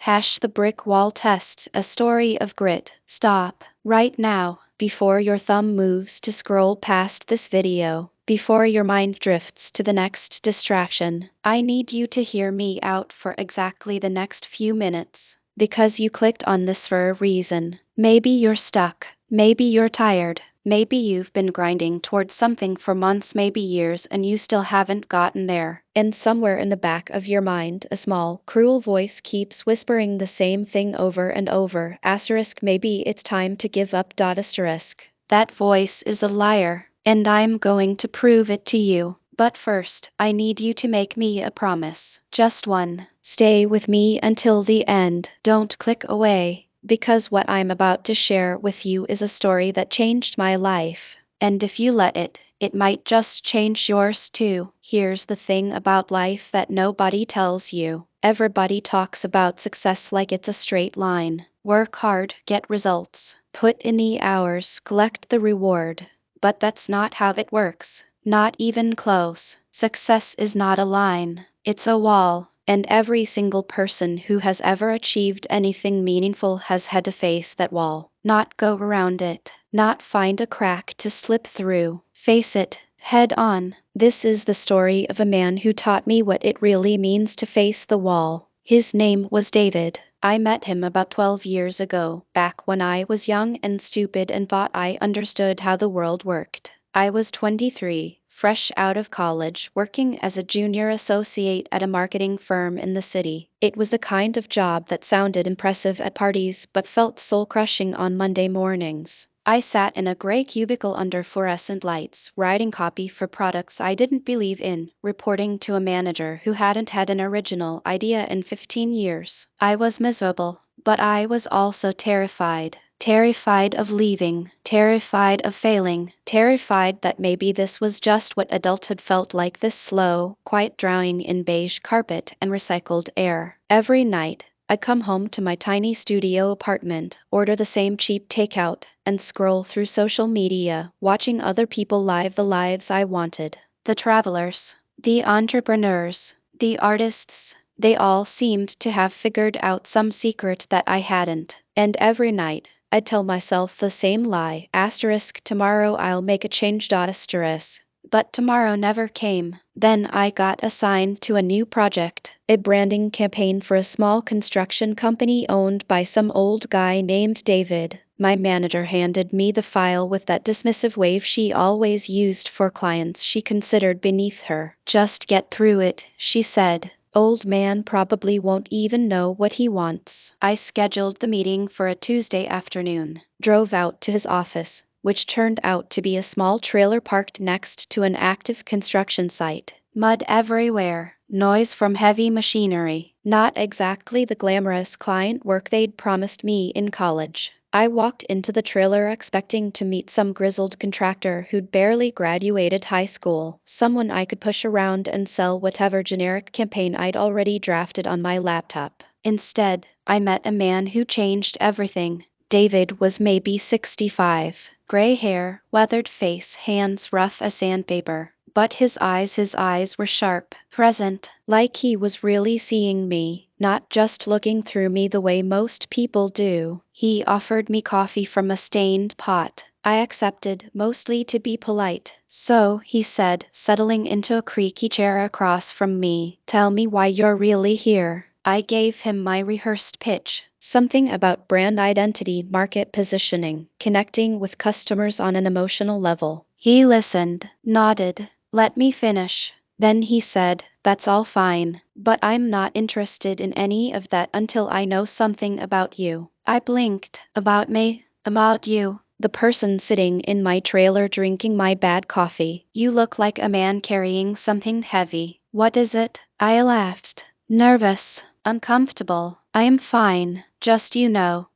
Hash the brick wall test, a story of grit. Stop right now, before your thumb moves to scroll past this video, before your mind drifts to the next distraction. I need you to hear me out for exactly the next few minutes, because you clicked on this for a reason. Maybe you're stuck, maybe you're tired. Maybe you've been grinding towards something for months, maybe years, and you still haven't gotten there. And somewhere in the back of your mind, a small, cruel voice keeps whispering the same thing over and over. Asterisk, maybe it's time to give up. Asterisk. That voice is a liar, and I'm going to prove it to you. But first, I need you to make me a promise. Just one. Stay with me until the end. Don't click away, because what I'm about to share with you is a story that changed my life. And if you let it, it might just change yours too. Here's the thing about life that nobody tells you. Everybody talks about success like it's a straight line. Work hard, get results. Put in the hours, collect the reward. But that's not how it works. Not even close. Success is not a line. It's a wall. And every single person who has ever achieved anything meaningful has had to face that wall. Not go around it. Not find a crack to slip through. Face it, head on. This is the story of a man who taught me what it really means to face the wall. His name was David. I met him about 12 years ago, back when I was young and stupid and thought I understood how the world worked. I was 23. Fresh out of college, working as a junior associate at a marketing firm in the city. It was the kind of job that sounded impressive at parties but felt soul-crushing on Monday mornings. I sat in a gray cubicle under fluorescent lights, writing copy for products I didn't believe in, reporting to a manager who hadn't had an original idea in 15 years. I was miserable, but I was also terrified. Terrified of leaving, terrified of failing, terrified that maybe this was just what adulthood felt like, this slow, quiet drowning in beige carpet and recycled air. Every night, I'd come home to my tiny studio apartment, order the same cheap takeout, and scroll through social media, watching other people live the lives I wanted. The travelers, the entrepreneurs, the artists, they all seemed to have figured out some secret that I hadn't. And every night, I'd tell myself the same lie, asterisk, tomorrow I'll make a change, asterisk. But tomorrow never came. Then I got assigned to a new project, a branding campaign for a small construction company owned by some old guy named David. My manager handed me the file with that dismissive wave she always used for clients she considered beneath her. Just get through it, she said. Old man probably won't even know what he wants. I scheduled the meeting for a Tuesday afternoon, drove out to his office, which turned out to be a small trailer parked next to an active construction site. Mud everywhere, noise from heavy machinery, not exactly the glamorous client work they'd promised me in college. I walked into the trailer expecting to meet some grizzled contractor who'd barely graduated high school, someone I could push around and sell whatever generic campaign I'd already drafted on my laptop. Instead, I met a man who changed everything. David was maybe 65, gray hair, weathered face, hands rough as sandpaper. But his eyes were sharp, present, like he was really seeing me, not just looking through me the way most people do. He offered me coffee from a stained pot. I accepted, mostly to be polite. So, he said, settling into a creaky chair across from me, tell me why you're really here. I gave him my rehearsed pitch. Something about brand identity, market positioning, connecting with customers on an emotional level. He listened, nodded. Let me finish. Then he said, that's all fine, but I'm not interested in any of that until I know something about you. I blinked. About me? About you? The person sitting in my trailer drinking my bad coffee. You look like a man carrying something heavy. What is it? I laughed. Nervous. Uncomfortable. I am fine. Just,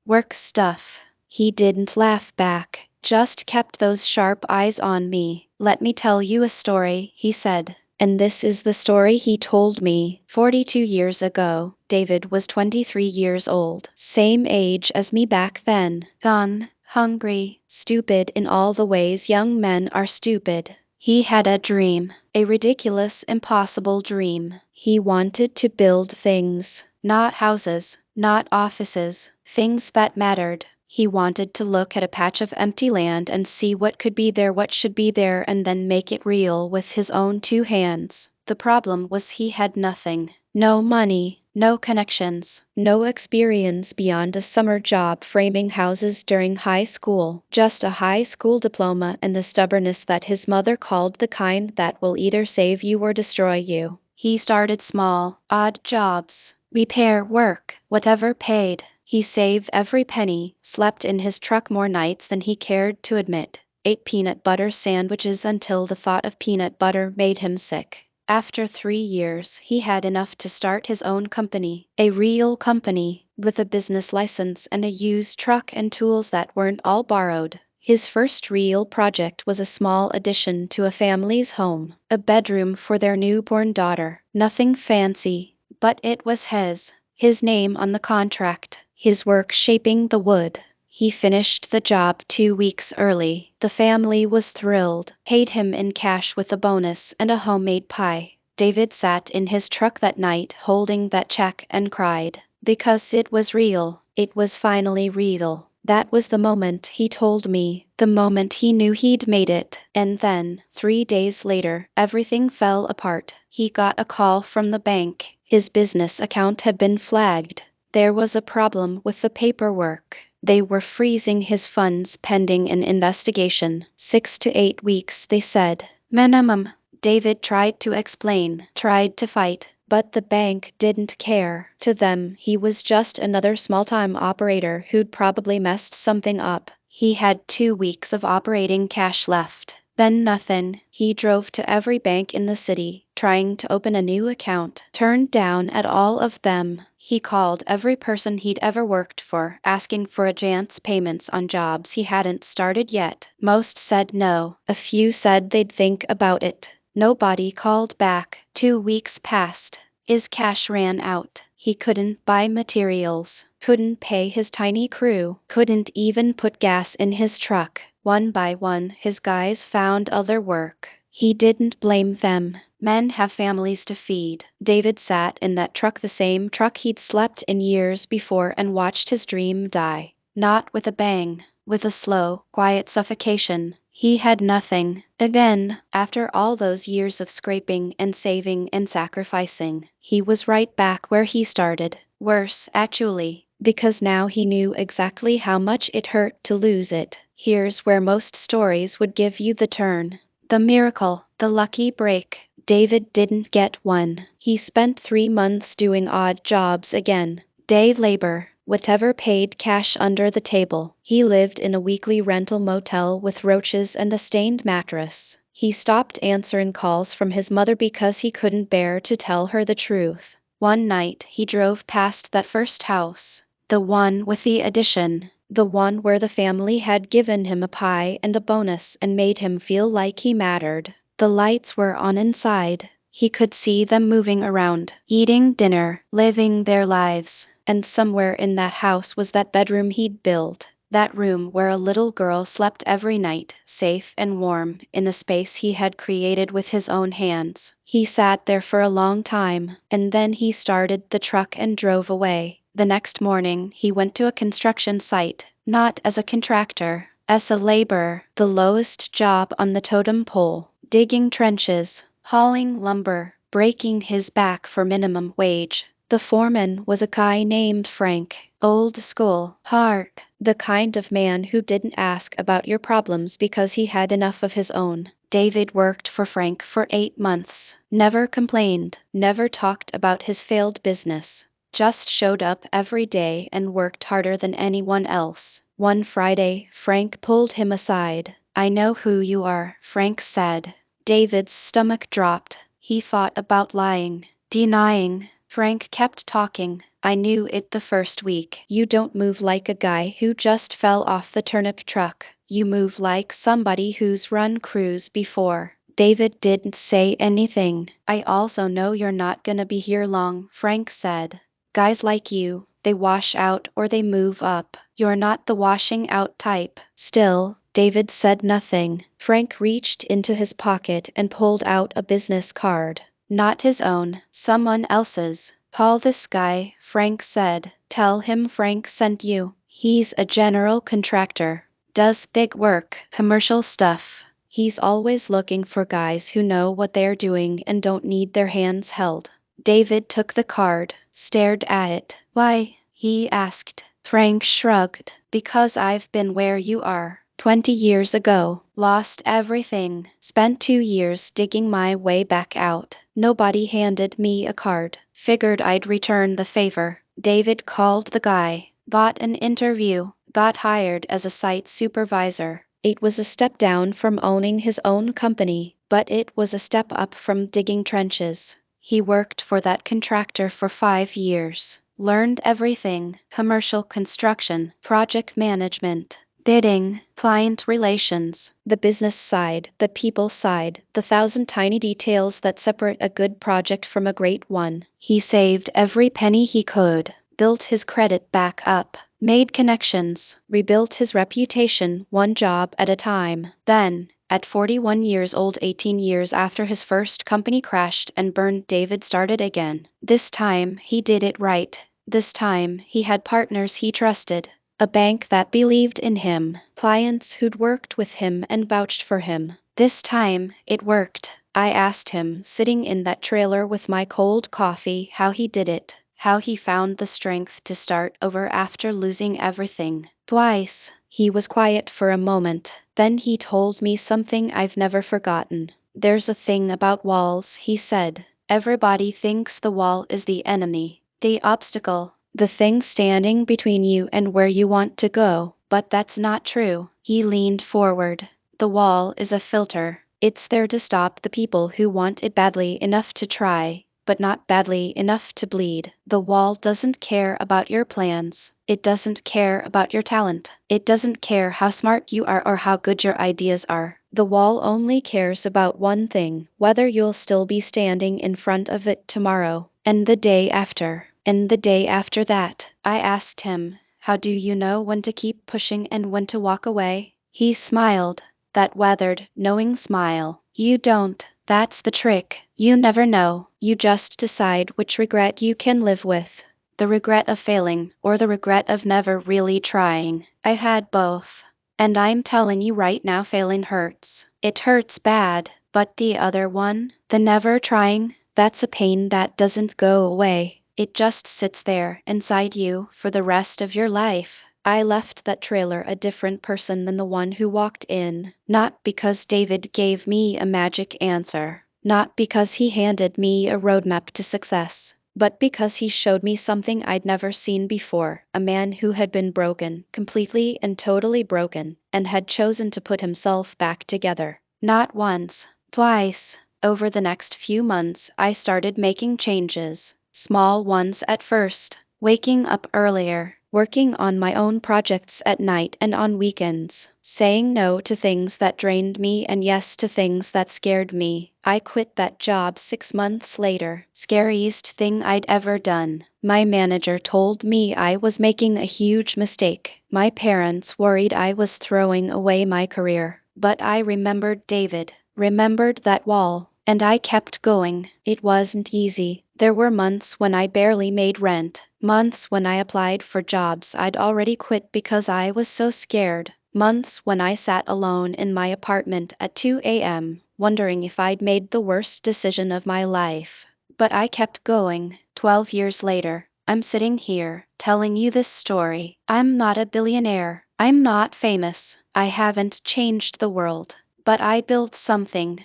work stuff. He didn't laugh back, just kept those sharp eyes on me. Let me tell you a story, he said. And this is the story he told me. 42 years ago, David was 23 years old, same age as me back then. Gone, hungry, stupid in all the ways young men are stupid. He had a dream, a ridiculous, impossible dream. He wanted to build things, not houses, not offices, things that mattered. He wanted to look at a patch of empty land and see what could be there, what should be there, and then make it real with his own two hands. The problem was he had nothing. No money, no connections, no experience beyond a summer job framing houses during high school, just a high school diploma and the stubbornness that his mother called the kind that will either save you or destroy you. He started small, odd jobs, repair work, whatever paid. He saved every penny, slept in his truck more nights than he cared to admit, ate peanut butter sandwiches until the thought of peanut butter made him sick. After 3 years, he had enough to start his own company, a real company, with a business license and a used truck and tools that weren't all borrowed. His first real project was a small addition to a family's home, a bedroom for their newborn daughter. Nothing fancy, but it was his name on the contract, his work shaping the wood. He finished the job 2 weeks early. The family was thrilled, paid him in cash with a bonus and a homemade pie. David sat in his truck that night holding that check and cried, because it was real. It was finally real. That was the moment he told me, the moment he knew he'd made it. And then, 3 days later, everything fell apart. He got a call from the bank. His business account had been flagged. There was a problem with the paperwork. They were freezing his funds pending an investigation. 6 to 8 weeks, they said. Minimum. David tried to explain, tried to fight, but the bank didn't care. To them, he was just another small-time operator who'd probably messed something up. He had 2 weeks of operating cash left. Then nothing. He drove to every bank in the city, trying to open a new account, turned down at all of them. He called every person he'd ever worked for, asking for advance payments on jobs he hadn't started yet. Most said no. A few said they'd think about it. Nobody called back. 2 weeks passed. His cash ran out. He couldn't buy materials, couldn't pay his tiny crew, couldn't even put gas in his truck. One by one, his guys found other work. He didn't blame them. Men have families to feed. David sat in that truck, the same truck he'd slept in years before, and watched his dream die. Not with a bang, with a slow, quiet suffocation. He had nothing. Again, after all those years of scraping and saving and sacrificing, he was right back where he started. Worse, actually, because now he knew exactly how much it hurt to lose it. Here's where most stories would give you the turn. The miracle, the lucky break. David didn't get one. He spent 3 months doing odd jobs again. Day labor, whatever paid cash under the table. He lived in a weekly rental motel with roaches and a stained mattress. He stopped answering calls from his mother because he couldn't bear to tell her the truth. One night, he drove past that first house, the one with the addition, the one where the family had given him a pie and a bonus and made him feel like he mattered. The lights were on inside. He could see them moving around, eating dinner, living their lives. And somewhere in that house was that bedroom he'd built, that room where a little girl slept every night, safe and warm, in a space he had created with his own hands. He sat there for a long time, and then he started the truck and drove away. The next morning, he went to a construction site, not as a contractor, as a laborer, the lowest job on the totem pole, digging trenches, hauling lumber, breaking his back for minimum wage. The foreman was a guy named Frank, old school, hard, the kind of man who didn't ask about your problems because he had enough of his own. David worked for Frank for 8 months, never complained, never talked about his failed business, just showed up every day and worked harder than anyone else. One Friday, Frank pulled him aside. "I know who you are," Frank said. David's stomach dropped. He thought about lying, denying. Frank kept talking. "I knew it the first week. You don't move like a guy who just fell off the turnip truck. You move like somebody who's run crews before." David didn't say anything. "I also know you're not gonna be here long," Frank said. "Guys like you, they wash out or they move up. You're not the washing out type." Still, David said nothing. Frank reached into his pocket and pulled out a business card. Not his own, someone else's. "Call this guy," Frank said. Tell him Frank sent you. He's a general contractor. Does big work, commercial stuff. He's always looking for guys who know what they're doing and don't need their hands held. David took the card, stared at it. Why? He asked. Frank shrugged. Because I've been where you are. 20 years ago, lost everything, spent 2 years digging my way back out. Nobody handed me a card. Figured I'd return the favor. David called the guy, bought an interview, got hired as a site supervisor. It was a step down from owning his own company, but it was a step up from digging trenches. He worked for that contractor for 5 years, learned everything: commercial construction, project management, bidding, client relations, the business side, the people side, the 1,000 tiny details that separate a good project from a great one. He saved every penny he could, built his credit back up, made connections, rebuilt his reputation one job at a time. Then, at 41 years old, 18 years after his first company crashed and burned, David started again. This time, he did it right. This time, he had partners he trusted. A bank that believed in him, clients who'd worked with him and vouched for him. This time, it worked. I asked him, sitting in that trailer with my cold coffee, how he did it, how he found the strength to start over after losing everything. Twice. He was quiet for a moment, then he told me something I've never forgotten. There's a thing about walls, he said. Everybody thinks the wall is the enemy, the obstacle, the thing standing between you and where you want to go, but that's not true. He leaned forward. The wall is a filter. It's there to stop the people who want it badly enough to try, but not badly enough to bleed. The wall doesn't care about your plans. It doesn't care about your talent. It doesn't care how smart you are or how good your ideas are. The wall only cares about one thing: whether you'll still be standing in front of it tomorrow, and the day after, and the day after that. I asked him, how do you know when to keep pushing and when to walk away? He smiled, that weathered, knowing smile. You don't. That's the trick. You never know. You just decide which regret you can live with. The regret of failing, or the regret of never really trying. I had both. And I'm telling you right now, failing hurts. It hurts bad, but the other one, the never trying, that's a pain that doesn't go away. It just sits there inside you for the rest of your life. I left that trailer a different person than the one who walked in, not because David gave me a magic answer, not because he handed me a roadmap to success, but because he showed me something I'd never seen before: a man who had been broken, completely and totally broken, and had chosen to put himself back together. Not once, twice. Over the next few months, I started making changes, small ones at first, waking up earlier, working on my own projects at night and on weekends, saying no to things that drained me and yes to things that scared me. I quit that job 6 months later. Scariest thing I'd ever done. My manager told me I was making a huge mistake. My parents worried I was throwing away my career. But I remembered David, remembered that wall, and I kept going. It wasn't easy. There were months when I barely made rent, months when I applied for jobs I'd already quit because I was so scared, months when I sat alone in my apartment at 2 a.m., wondering if I'd made the worst decision of my life. But I kept going. 12 years later, I'm sitting here, telling you this story. I'm not a billionaire. I'm not famous. I haven't changed the world. But I built something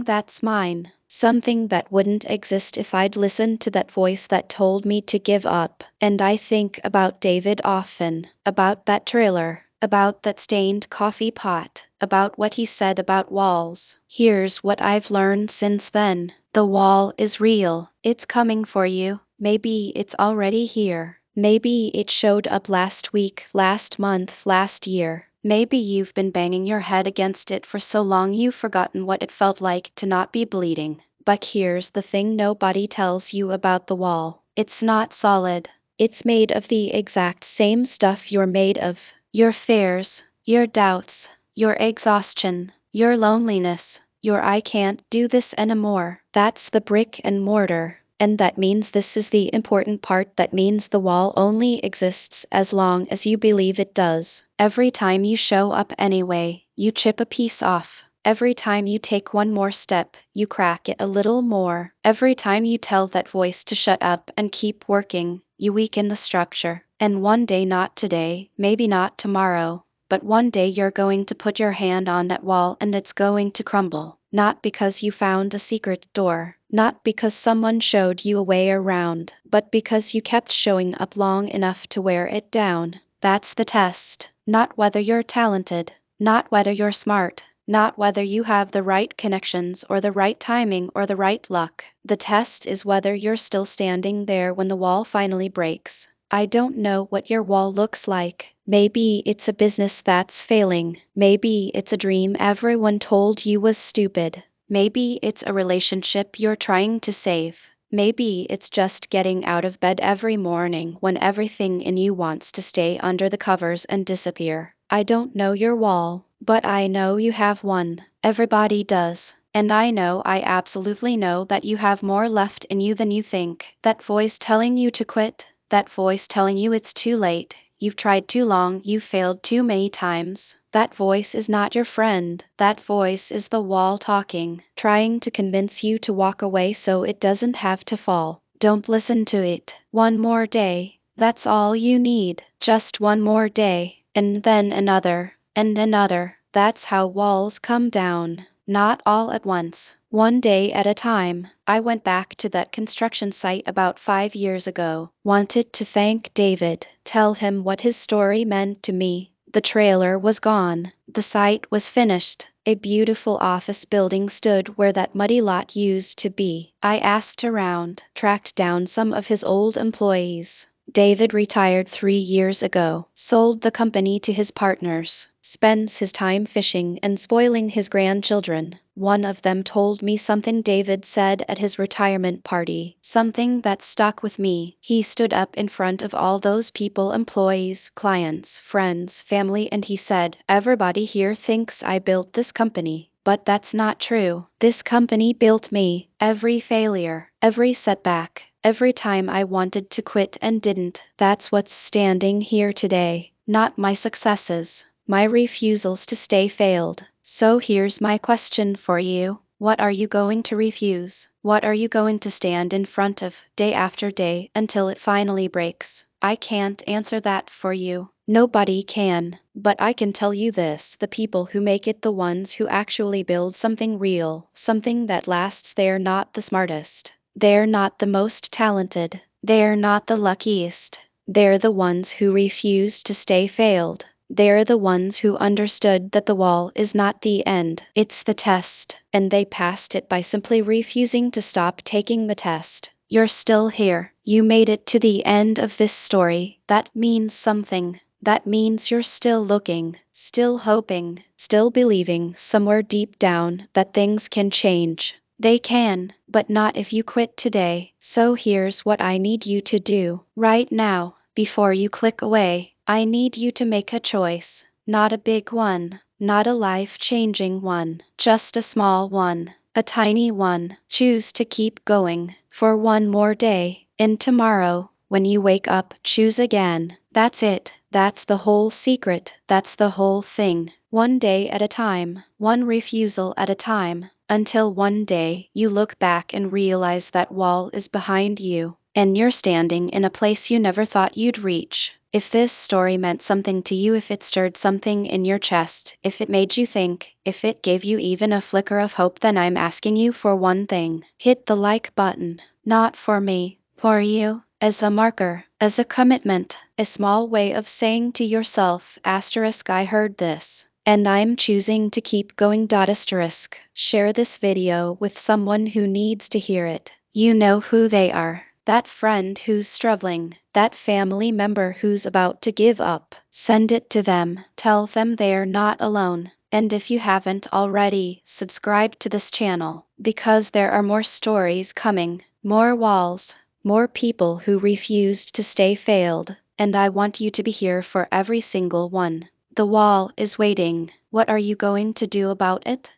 that's mine. Something that wouldn't exist if I'd listened to that voice that told me to give up. And I think about David often, about that trailer, about that stained coffee pot, about what he said about walls. Here's what I've learned since then. The wall is real. It's coming for you. Maybe it's already here. Maybe it showed up last week, last month, last year. Maybe you've been banging your head against it for so long you've forgotten what it felt like to not be bleeding. But here's the thing nobody tells you about the wall. It's not solid. It's made of the exact same stuff you're made of. Your fears, your doubts, your exhaustion, your loneliness, your I can't do this anymore. That's the brick and mortar. And that means this is the important part. That means the wall only exists as long as you believe it does. Every time you show up anyway, you chip a piece off. Every time you take one more step, you crack it a little more. Every time you tell that voice to shut up and keep working, you weaken the structure. And one day, not today, maybe not tomorrow, but one day you're going to put your hand on that wall and it's going to crumble. Not because you found a secret door, not because someone showed you a way around, but because you kept showing up long enough to wear it down. That's the test. Not whether you're talented, not whether you're smart, not whether you have the right connections or the right timing or the right luck. The test is whether you're still standing there when the wall finally breaks. I don't know what your wall looks like. Maybe it's a business that's failing. Maybe it's a dream everyone told you was stupid. Maybe it's a relationship you're trying to save. Maybe it's just getting out of bed every morning when everything in you wants to stay under the covers and disappear. I don't know your wall, but I know you have one. Everybody does. And I absolutely know that you have more left in you than you think. That voice telling you to quit, that voice telling you it's too late, you've tried too long, you've failed too many times. That voice is not your friend. That voice is the wall talking, trying to convince you to walk away so it doesn't have to fall. Don't listen to it. One more day. That's all you need. Just one more day. And then another. And another. That's how walls come down. Not all at once. One day at a time. I went back to that construction site about 5 years ago. Wanted to thank David. Tell him what his story meant to me. The trailer was gone. The site was finished. A beautiful office building stood where that muddy lot used to be. I asked around, tracked down some of his old employees. David retired 3 years ago, sold the company to his partners, spends his time fishing and spoiling his grandchildren. One of them told me something David said at his retirement party, something that stuck with me. He stood up in front of all those people, employees, clients, friends, family, and he said, "Everybody here thinks I built this company. But that's not true. This company built me. Every failure, every setback, every time I wanted to quit and didn't. That's what's standing here today. Not my successes, my refusals to stay failed." So here's my question for you. What are you going to refuse? What are you going to stand in front of, day after day, until it finally breaks? I can't answer that for you. Nobody can. But I can tell you this, the people who make it, the ones who actually build something real, something that lasts, they're not the smartest. They're not the most talented. They're not the luckiest. They're the ones who refused to stay failed. They're the ones who understood that the wall is not the end, it's the test, and they passed it by simply refusing to stop taking the test. You're still here. You made it to the end of this story. That means something. That means you're still looking, still hoping, still believing somewhere deep down that things can change. They can, but not if you quit today. So here's what I need you to do right now, before you click away. I need you to make a choice, not a big one, not a life-changing one, just a small one, a tiny one. Choose to keep going for one more day, and tomorrow, when you wake up, choose again. That's it. That's the whole secret. That's the whole thing. One day at a time, one refusal at a time, until one day you look back and realize that wall is behind you, and you're standing in a place you never thought you'd reach. If this story meant something to you, if it stirred something in your chest, if it made you think, if it gave you even a flicker of hope, then I'm asking you for one thing. Hit the like button. Not for me, for you, as a marker, as a commitment, a small way of saying to yourself, asterisk, I heard this, and I'm choosing to keep going, asterisk. Share this video with someone who needs to hear it. You know who they are. That friend who's struggling, that family member who's about to give up. Send it to them. Tell them they're not alone. And if you haven't already, subscribe to this channel, because there are more stories coming, more walls, more people who refused to stay failed, and I want you to be here for every single one. The wall is waiting. What are you going to do about it?